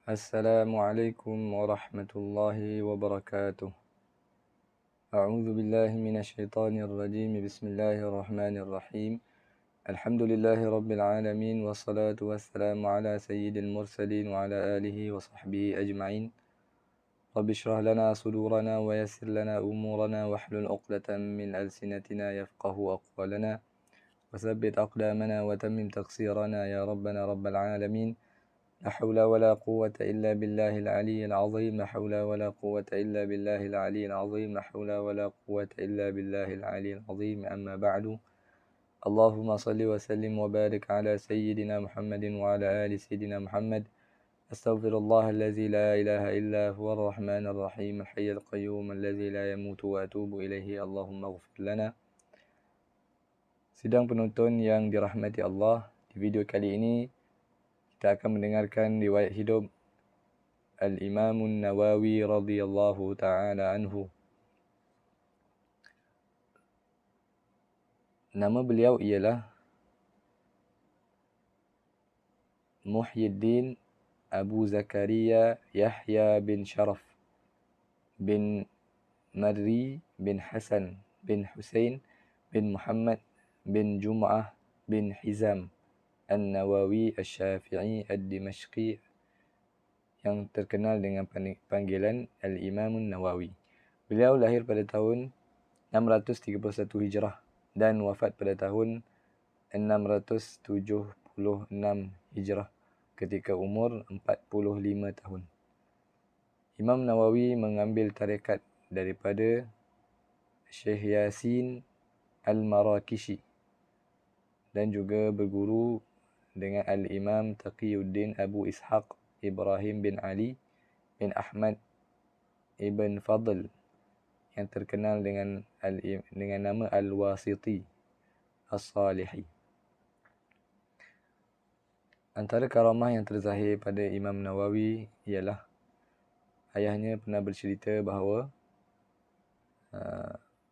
Assalamualaikum warahmatullahi wabarakatuh. A'udzu billahi minasyaitonir rajim. Bismillahirrahmanirrahim. Alhamdulillahi rabbil alamin wassalatu wassalamu ala sayyidil mursalin wa ala alihi wa sahbihi ajma'in. Rabbi shrah lana sudurana wa yassir lana umurana wahlul 'uqdatam min alsinatina yafqahu aqwalana wa tsabbit aqdamana wa tammim taqsirana ya rabbana rabbal alamin. لا حول ولا قوة إلا بالله العلي العظيم. لا حول ولا قوة إلا بالله العلي العظيم. لا حول ولا قوة إلا بالله العلي العظيم. أما بعد، اللهم صل وسلم وبارك على سيدنا محمد وعلى آل سيدنا محمد. أستغفر الله الذي لا إله إلا هو الرحمن الرحيم الحي القيوم الذي لا يموت وأتوب إليه. اللهم اغفر لنا. Sidang penonton yang dirahmati Allah, di video kali ini kita akan mendengarkan riwayat hidup Al-Imam Nawawi radhiyallahu ta'ala anhu. Nama beliau ialah Muhyiddin Abu Zakaria Yahya bin Sharaf bin Marri bin Hasan bin Husain bin Muhammad bin Jum'ah bin Hizam An-Nawawi Asy-Syafi'i Ad-Dimashqi, yang terkenal dengan panggilan Al-Imam Nawawi. Beliau lahir pada tahun 631 Hijrah dan wafat pada tahun 676 Hijrah ketika umur 45 tahun. Imam Nawawi mengambil tarekat daripada Syekh Yasin Al-Marakishi dan juga berguru dengan Al-Imam Taqiyuddin Abu Ishaq Ibrahim bin Ali bin Ahmad Ibn Fadl, yang terkenal dengan nama Al-Wasiti As-Salihi. Antara karamah yang terzahir pada Imam Nawawi ialah ayahnya pernah bercerita bahawa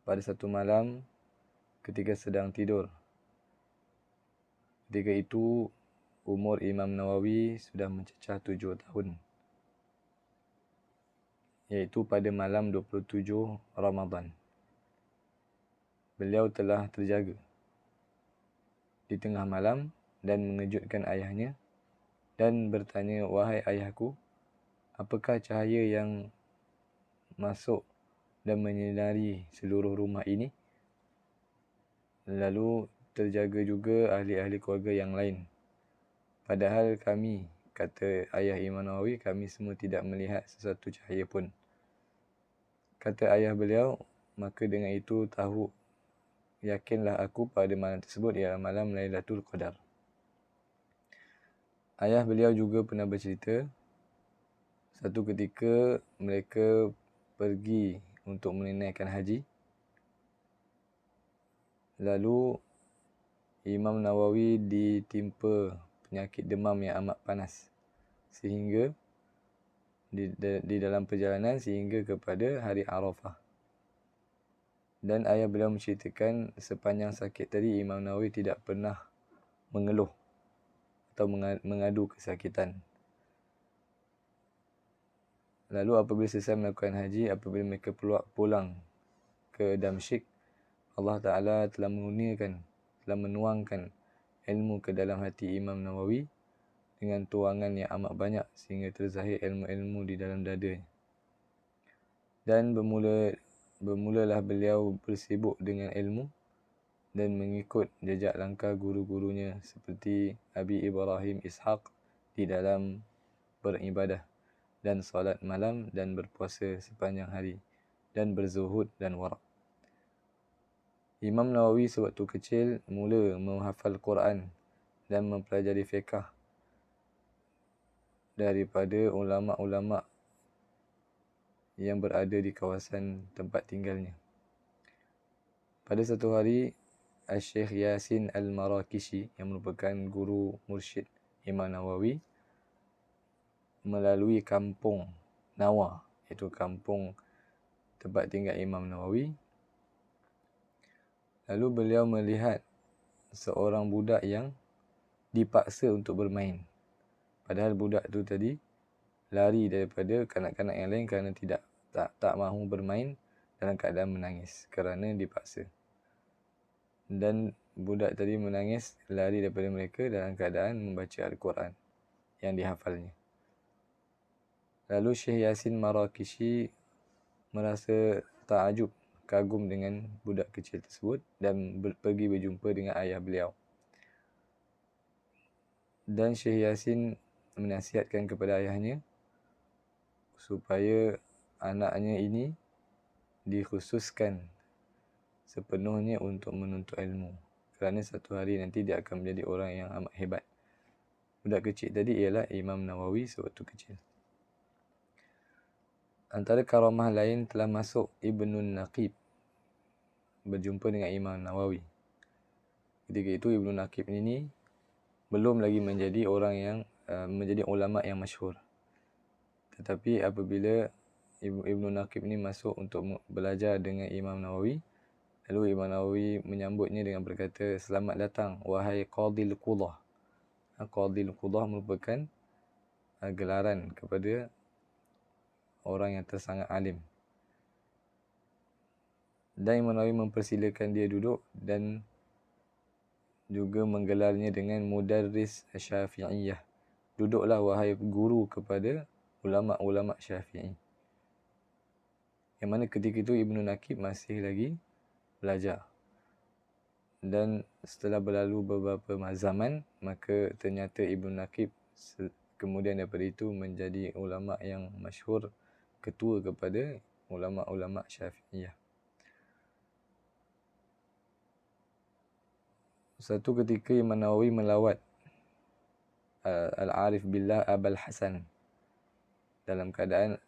pada satu malam ketika sedang tidur, ketika itu umur Imam Nawawi sudah mencecah 7 tahun, iaitu pada malam 27 Ramadan. Beliau telah terjaga di tengah malam dan mengejutkan ayahnya dan bertanya, "Wahai ayahku, apakah cahaya yang masuk dan menyinari seluruh rumah ini? Lalu terjaga juga ahli-ahli keluarga yang lain. Padahal kami," kata ayah Imam Nawawi, "kami semua tidak melihat sesuatu cahaya pun." Kata ayah beliau, "Maka dengan itu yakinlah aku pada malam tersebut ialah malam Lailatul Qadar." Ayah beliau juga pernah bercerita, satu ketika mereka pergi untuk menunaikan haji. Lalu Imam Nawawi ditimpa penyakit demam yang amat panas sehingga di dalam perjalanan sehingga kepada hari Arafah. Dan ayah beliau menceritakan sepanjang sakit tadi Imam Nawawi tidak pernah mengeluh atau mengadu kesakitan. Lalu apabila selesai melakukan haji, apabila mereka pulang ke Damsyik, Allah Ta'ala telah menuangkan ilmu ke dalam hati Imam Nawawi dengan tuangan yang amat banyak sehingga terzahir ilmu-ilmu di dalam dadanya. Dan bermulalah beliau bersibuk dengan ilmu dan mengikut jejak langkah guru-gurunya seperti Abi Ibrahim Ishaq di dalam beribadah dan solat malam dan berpuasa sepanjang hari dan berzuhud dan wara'. Imam Nawawi sewaktu kecil mula menghafal Quran dan mempelajari fiqh daripada ulama-ulama yang berada di kawasan tempat tinggalnya. Pada satu hari, Syekh Yasin Al-Marakishi yang merupakan guru mursyid Imam Nawawi melalui kampung Nawa, iaitu kampung tempat tinggal Imam Nawawi. Lalu beliau melihat seorang budak yang dipaksa untuk bermain. Padahal budak itu tadi lari daripada kanak-kanak yang lain kerana tak mahu bermain dalam keadaan menangis kerana dipaksa. Dan budak tadi menangis lari daripada mereka dalam keadaan membaca Al-Quran yang dihafalnya. Lalu Syekh Yasin Marakishi merasa takjub, kagum dengan budak kecil tersebut dan pergi berjumpa dengan ayah beliau. Dan Syekh Yasin menasihatkan kepada ayahnya supaya anaknya ini dikhususkan sepenuhnya untuk menuntut ilmu, kerana satu hari nanti dia akan menjadi orang yang amat hebat. Budak kecil tadi ialah Imam Nawawi sewaktu kecil. Antara karamah lain telah masuk Ibnun Naqib berjumpa dengan Imam Nawawi. Ketika itu Ibnun Naqib ini belum lagi menjadi orang yang menjadi ulama yang masyhur. Tetapi apabila Ibnun Naqib ini masuk untuk belajar dengan Imam Nawawi, lalu Imam Nawawi menyambutnya dengan berkata, "Selamat datang wahai Qadhil Qudah." Qadhil Qudah merupakan gelaran kepada orang yang tersangat alim. Dan Imam Nawawi mempersilakan dia duduk dan juga menggelarnya dengan Mudarris Syafi'iyah. Duduklah wahai guru kepada ulama-ulama Syafi'i. Yang mana ketika itu Ibnu Naqib masih lagi belajar. Dan setelah berlalu beberapa zaman, maka ternyata Ibnu Naqib kemudian daripada itu menjadi ulama yang masyhur, ketua kepada ulama-ulama Syafi'iyah. Satu ketika Imam Nawawi melawat Al-Arif Billah Abul Hasan dalam keadaan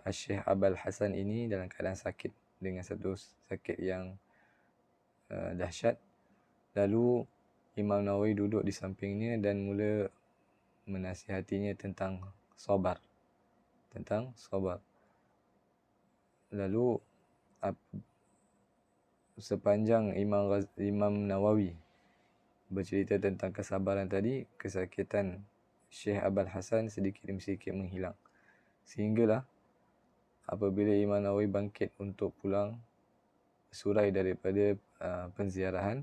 Syekh Abul Hasan ini dalam keadaan sakit dengan satu sakit yang dahsyat. Lalu Imam Nawawi duduk di sampingnya dan mula menasihatinya tentang sabar. Lalu sepanjang Imam Nawawi bercerita tentang kesabaran tadi, kesakitan Syekh Abul Hasan sedikit demi sedikit menghilang. Sehinggalah apabila Imam Nawawi bangkit untuk pulang surai daripada penziarahan,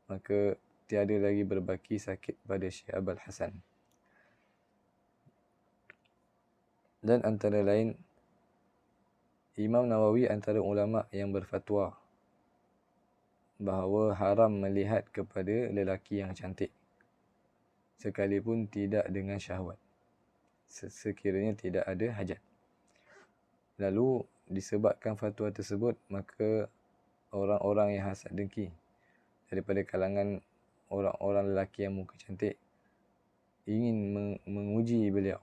maka tiada lagi berbaki sakit pada Syekh Abul Hasan. Dan antara lain, Imam Nawawi antara ulama yang berfatwa bahawa haram melihat kepada lelaki yang cantik sekalipun tidak dengan syahwat, sekiranya tidak ada hajat. Lalu disebabkan fatwa tersebut, maka orang-orang yang hasad dengki daripada kalangan orang-orang lelaki yang muka cantik ingin menguji beliau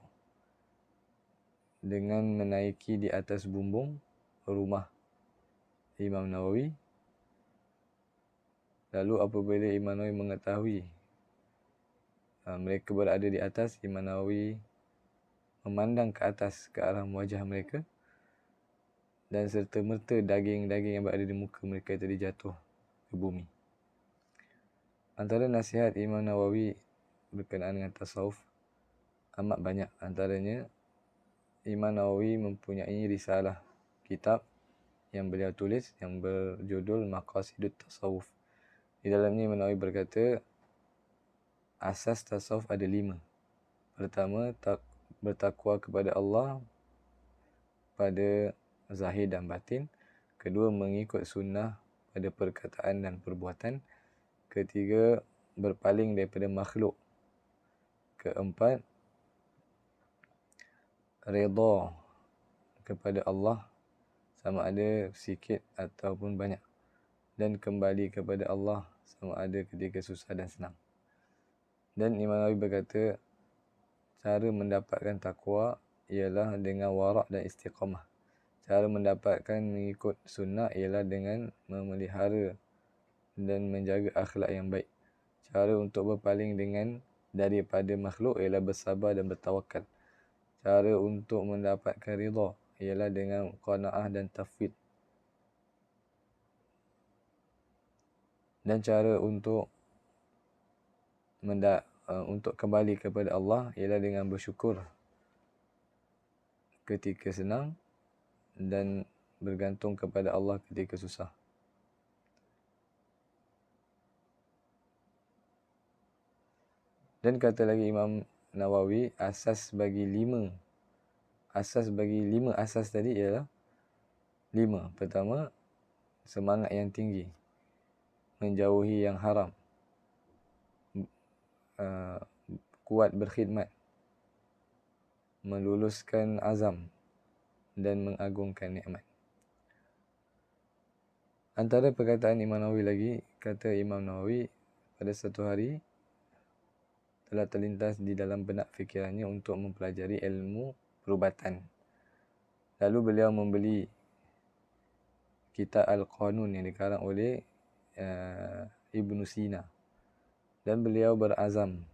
dengan menaiki di atas bumbung rumah Imam Nawawi. Lalu apabila Imam Nawawi mengetahui mereka berada di atas, Imam Nawawi memandang ke atas ke arah wajah mereka, dan serta-merta daging-daging yang berada di muka mereka tadi jatuh ke bumi. Antara nasihat Imam Nawawi berkenaan dengan tasawuf amat banyak. Antaranya, Imam Nawawi mempunyai risalah kitab yang beliau tulis yang berjudul Maqasidut Tasawuf. Di dalamnya Imam Nawawi berkata, asas tasawuf ada 5. Pertama, bertakwa kepada Allah pada zahir dan batin. Kedua, mengikut sunnah pada perkataan dan perbuatan. Ketiga, berpaling daripada makhluk. Keempat, redha kepada Allah sama ada sikit ataupun banyak, dan kembali kepada Allah sama ada ketika susah dan senang. Dan Imam Nawawi berkata, cara mendapatkan takwa ialah dengan warak dan istiqamah. Cara mendapatkan mengikut sunnah ialah dengan memelihara dan menjaga akhlak yang baik. Cara untuk berpaling daripada makhluk ialah bersabar dan bertawakal. Cara untuk mendapatkan ridha ialah dengan qanaah dan tafwid. Dan cara untuk kembali kepada Allah ialah dengan bersyukur ketika senang dan bergantung kepada Allah ketika susah. Dan kata lagi Imam Nawawi, asas bagi lima asas tadi ialah 5. Pertama, semangat yang tinggi, menjauhi yang haram, kuat berkhidmat, meluluskan azam, dan mengagungkan nikmat. Antara perkataan Imam Nawawi lagi, kata Imam Nawawi, pada satu hari telah terlintas di dalam benak fikirannya untuk mempelajari ilmu perubatan. Lalu beliau membeli kitab Al-Qanun yang dikarang oleh Ibn Sina. Dan beliau berazam,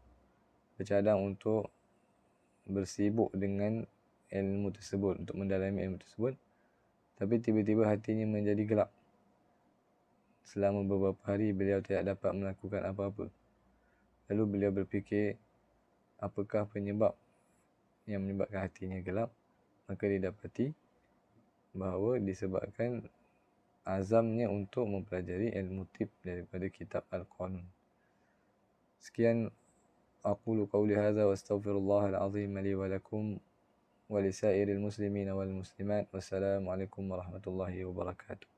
bercadang untuk bersibuk dengan ilmu tersebut, untuk mendalami ilmu tersebut. Tapi tiba-tiba hatinya menjadi gelap. Selama beberapa hari beliau tidak dapat melakukan apa-apa. Lalu beliau berfikir, apakah penyebab yang menyebabkan hatinya gelap? Maka didapati bahawa disebabkan azamnya untuk mempelajari ilmu tib daripada kitab Al-Qanun. Sekian, aqulu qawli hadza wa astaghfirullahal azim li wa lakum wa lisairil muslimina wal muslimat. Wassalamualaikum warahmatullahi wabarakatuh.